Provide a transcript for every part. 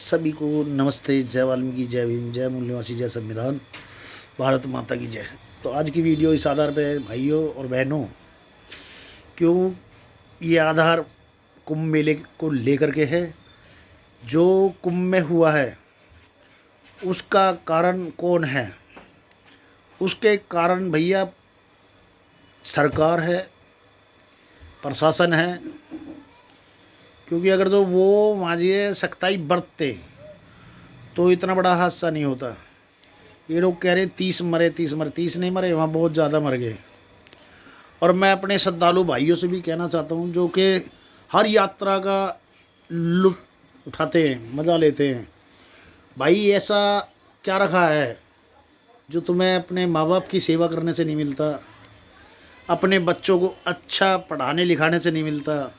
सभी को नमस्ते। जय वाल्मीकि, जय भीम, जय मूल निवासी, जय संविधान, भारत माता की जय। तो आज की वीडियो इस आधार पे है, भाइयों और बहनों, क्यों ये आधार कुंभ मेले को लेकर के है। जो कुंभ में हुआ है उसका कारण कौन है? उसके कारण भैया सरकार है, प्रशासन है। क्योंकि अगर तो वो मांझिए सख्ताई बरतते तो इतना बड़ा हादसा नहीं होता। ये लोग कह रहे 30 मरे, 30 मरे, 30 नहीं मरे, वहाँ बहुत ज़्यादा मर गए। और मैं अपने श्रद्धालु भाइयों से भी कहना चाहता हूँ जो कि हर यात्रा का लुत्फ उठाते हैं, मज़ा लेते हैं। भाई ऐसा क्या रखा है जो तुम्हें अपने माँ बाप की सेवा करने से नहीं मिलता, अपने बच्चों को अच्छा पढ़ाने लिखाने से नहीं मिलता,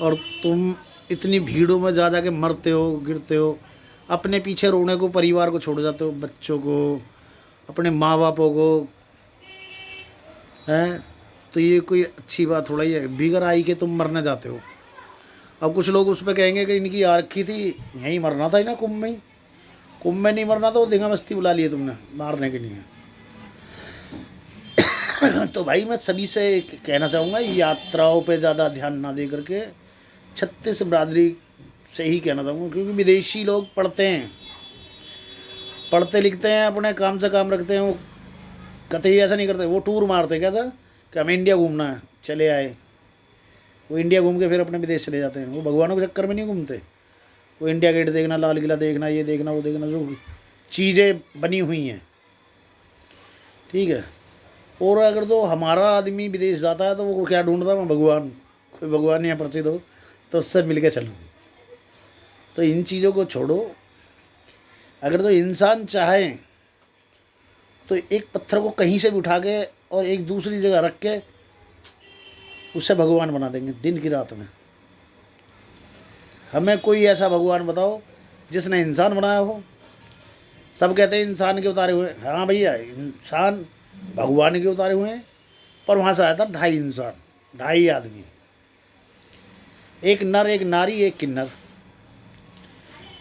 और तुम इतनी भीड़ों में जा जा के मरते हो, गिरते हो, अपने पीछे रोने को परिवार को छोड़ जाते हो, बच्चों को, अपने माँ बापों को, हैं? तो ये कोई अच्छी बात थोड़ा ही है। बिगर आई के तुम मरने जाते हो। अब कुछ लोग उस पर कहेंगे कि इनकी आ रखी थी, यहीं मरना था ना, कुंभ में ही। कुंभ में नहीं मरना था, वो धींगा मस्ती बुला लिए तुमने मारने के लिए। तो भाई मैं सभी से कहना चाहूँगा, यात्राओं पे ज़्यादा ध्यान ना दे करके छत्तीस बरादरी से ही कहना चाहूँगा। क्योंकि विदेशी लोग पढ़ते हैं, पढ़ते लिखते हैं, अपने काम से काम रखते हैं। वो कतई ऐसा नहीं करते, वो टूर मारते हैं कैसा कि हमें इंडिया घूमना है, चले आए। वो इंडिया घूम के फिर अपने विदेश चले जाते हैं। वो भगवानों के चक्कर में नहीं घूमते। वो इंडिया गेट देखना, लाल किला देखना, ये देखना, वो देखना, जो चीज़ें बनी हुई हैं, ठीक है। और अगर तो हमारा आदमी विदेश जाता है तो वो क्या ढूंढता है? मैं भगवान, कोई भगवान यहाँ प्रसिद्ध हो तो उससे मिल के चलूँ। तो इन चीज़ों को छोड़ो। अगर तो इंसान चाहे तो एक पत्थर को कहीं से भी उठा के और एक दूसरी जगह रख के उसे भगवान बना देंगे दिन की रात में। हमें कोई ऐसा भगवान बताओ जिसने इंसान बनाया हो। सब कहते हैं इंसान के उतारे हुए। हाँ भैया, इंसान भगवान के उतारे हुए हैं, पर वहाँ से आया था 2.5 इंसान, 2.5 आदमी, एक नर, एक नारी, एक किन्नर।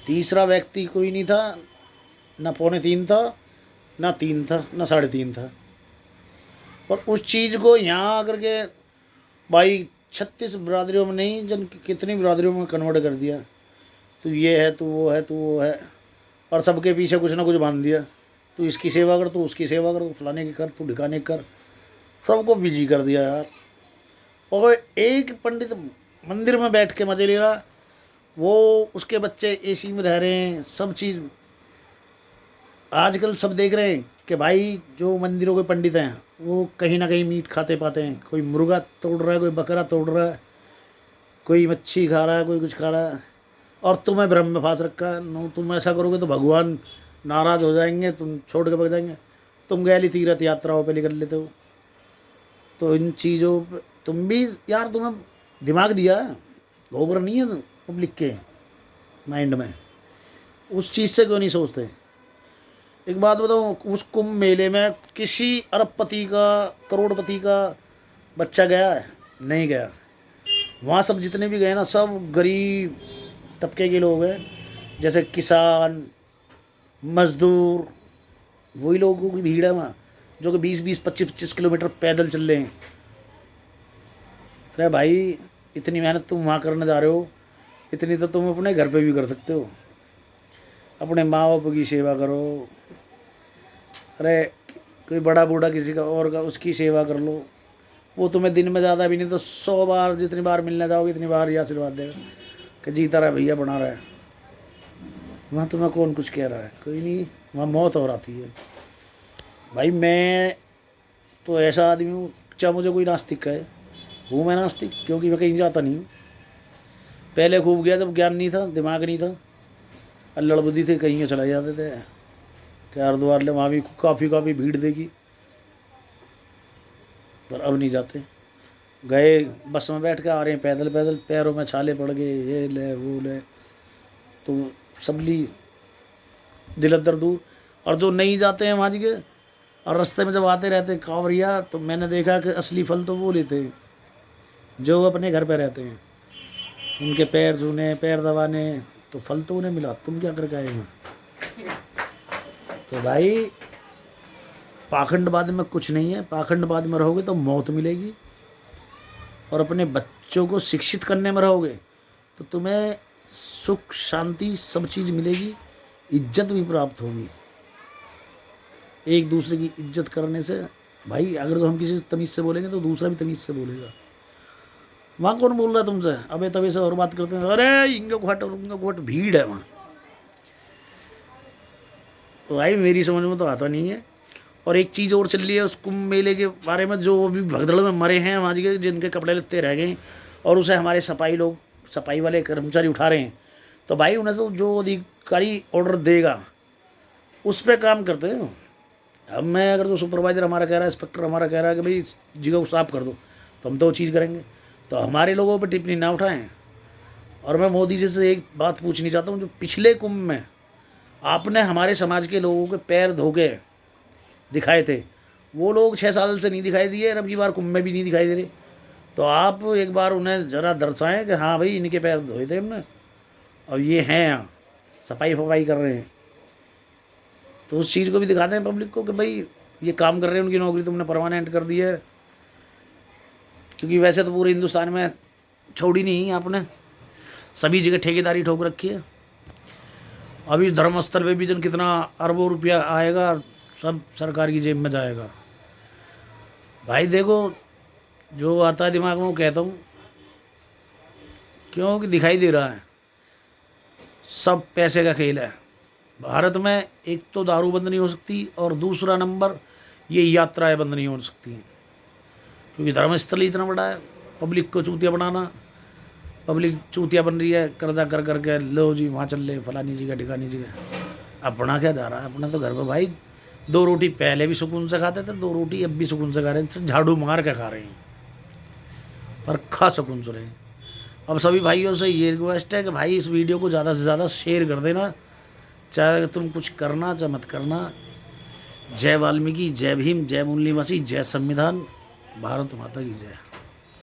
तीसरा व्यक्ति कोई नहीं था, ना 2.25 था, ना 3 था, ना 3.5 था। और उस चीज़ को यहाँ आकर के भाई 36 बिरादरियों में नहीं, जन कितनी बिरादरियों में कन्वर्ट कर दिया। तू ये है, तू वो है, तू वो है, और सबके पीछे कुछ ना कुछ बांध दिया। तू इसकी सेवा कर, तू उसकी सेवा कर, तू फलाने की कर, तू ढिकाने की कर, सबको बिजी कर दिया यार। और एक पंडित मंदिर में बैठ के मजे ले रहा, वो उसके बच्चे एसी में रह रहे हैं, सब चीज़। आजकल सब देख रहे हैं कि भाई जो मंदिरों के पंडित हैं वो कहीं ना कहीं मीट खाते पाते हैं। कोई मुर्गा तोड़ रहा है, कोई बकरा तोड़ रहा है, कोई मच्छी खा रहा है, कोई कुछ खा रहा है, और तुम्हें भ्रम में फांस रखा है। नो, तुम ऐसा करोगे तो भगवान नाराज़ हो जाएंगे, तुम छोड़ के भाग जाएंगे। तुम गैली तीर्थ यात्राओं पे निकल लेते हो। तो इन चीज़ों पे तुम भी यार, तुम्हें दिमाग दिया है, गोबर नहीं है पब्लिक के माइंड में, उस चीज़ से क्यों नहीं सोचते? एक बात बताओ, उस कुंभ मेले में किसी अरबपति का, करोड़पति का बच्चा गया है? नहीं गया। वहाँ सब जितने भी गए ना, सब गरीब तबके के लोग हैं, जैसे किसान, मजदूर, वही लोगों की भीड़ है वहाँ, जो कि 20-20, 25-25 किलोमीटर पैदल चल रहे हैं। अरे भाई, इतनी मेहनत तुम वहाँ करने जा रहे हो, इतनी तो तुम अपने घर पे भी कर सकते हो। अपने माँ बाप की सेवा करो। अरे कोई बड़ा बूढ़ा किसी का और का, उसकी सेवा कर लो। वो तुम्हें दिन में ज़्यादा भी नहीं तो 100 बार, जितनी बार मिलने जाओगे इतनी बार ये आशीर्वाद देगा कि जीता रहा भैया, बना रहा है। वहाँ तुम्हें कौन कुछ कह रहा है? कोई नहीं। वहाँ मौत हो आती है। भाई मैं तो ऐसा आदमी हूँ, चाहे मुझे कोई नास्तिक कहे, हूँ मैं नास्तिक, क्योंकि मैं कहीं जाता नहीं हूँ। पहले खूब गया जब ज्ञान नहीं था, दिमाग नहीं था, अल्लड़ बुद्धि थे, कहीं चले जाते थे कि हरिद्वार ले, वहाँ भी काफ़ी भीड़ देगी, पर अब नहीं जाते। गए बस में बैठ के आ रहे हैं, पैदल पैदल, पैरों में छाले पड़ गए, ये ले वो ले, तो सबली दिल दर्द दूर। और जो नहीं जाते हैं वहाँ के, और रास्ते में जब आते रहते कांवरिया, तो मैंने देखा कि असली फल तो वो लेते हैं जो अपने घर पे रहते हैं। उनके पैर छूने, पैर दबाने, तो फल तो उन्हें मिला, तुम क्या करके आए हो? तो भाई पाखंडवाद में कुछ नहीं है, पाखंडवाद में रहोगे तो मौत मिलेगी, और अपने बच्चों को शिक्षित करने में रहोगे तो तुम्हें सुख शांति सब चीज़ मिलेगी, इज्जत भी प्राप्त होगी। एक दूसरे की इज्जत करने से भाई, अगर तो हम किसी से तमीज़ से बोलेंगे तो दूसरा भी तमीज़ से बोलेगा। वहाँ कौन बोल रहा है तुमसे? अबे तभी से और बात करते हैं, अरे इंगा घट भीड़ है वहाँ। तो भाई मेरी समझ में तो आता नहीं है। और एक चीज़ और चल रही है उस कुंभ मेले के बारे में, जो अभी भगदड़ में मरे हैं वहाँ के, जिनके कपड़े लत्ते रह गए, और उसे हमारे सफाई वाले कर्मचारी उठा रहे हैं। तो भाई उन्हें तो जो अधिकारी ऑर्डर देगा उस पर काम करते हैं। अब मैं अगर तो सुपरवाइज़र हमारा कह रहा है, इंस्पेक्टर हमारा कह रहा है कि भाई जगह को साफ कर दो, तो हम तो वो चीज़ करेंगे। तो हमारे लोगों पर टिप्पणी ना उठाएं। और मैं मोदी जी से एक बात पूछनी चाहता हूँ, जो पिछले कुंभ में आपने हमारे समाज के लोगों के पैर धो के दिखाए थे, वो लोग 6 साल से नहीं दिखाई दिए, और अब की बार कुंभ में भी नहीं दिखाई दे रहे। तो आप एक बार उन्हें ज़रा दर्शाएं कि हाँ भाई इनके पैर धोए थे हमने, और ये हैं यहाँ सफाई कर रहे हैं। तो उस चीज़ को भी दिखाते हैं पब्लिक को कि भाई ये काम कर रहे हैं, उनकी नौकरी तुमने परमानेंट कर दी है। क्योंकि वैसे तो पूरे हिंदुस्तान में छोड़ी नहीं आपने, सभी जगह ठेकेदारी ठोक रखी है। अभी धर्मस्थल पे भी जन कितना अरबों रुपया आएगा, सब सरकार की जेब में जाएगा। भाई देखो, जो आता है दिमाग में वो कहता हूँ, क्योंकि दिखाई दे रहा है सब पैसे का खेल है। भारत में एक तो दारू बंद नहीं हो सकती, और दूसरा नंबर ये यात्राएं बंद नहीं हो सकती, क्योंकि धर्मस्थल इतना बड़ा है। पब्लिक को चूतिया बनाना, पब्लिक चूतिया बन रही है, कर्जा कर करके लो जी वहाँ चल ले फलानी जगह ढिकानी जगह। अपना क्या जा रहा है? अपना तो घर पर भाई 2 रोटी पहले भी सुकून से खाते थे, 2 रोटी अब भी सुकून से खा रहे हैं, झाड़ू मार के खा रहे हैं, पर खा सुकून से रहे। अब सभी भाइयों से ये रिक्वेस्ट है कि भाई इस वीडियो को ज़्यादा से ज़्यादा शेयर कर देना, चाहे तुम कुछ करना चाहे मत करना। जय वाल्मीकि, जय भीम, जय मुरली मसीह, जय संविधान, भारत माता की जय।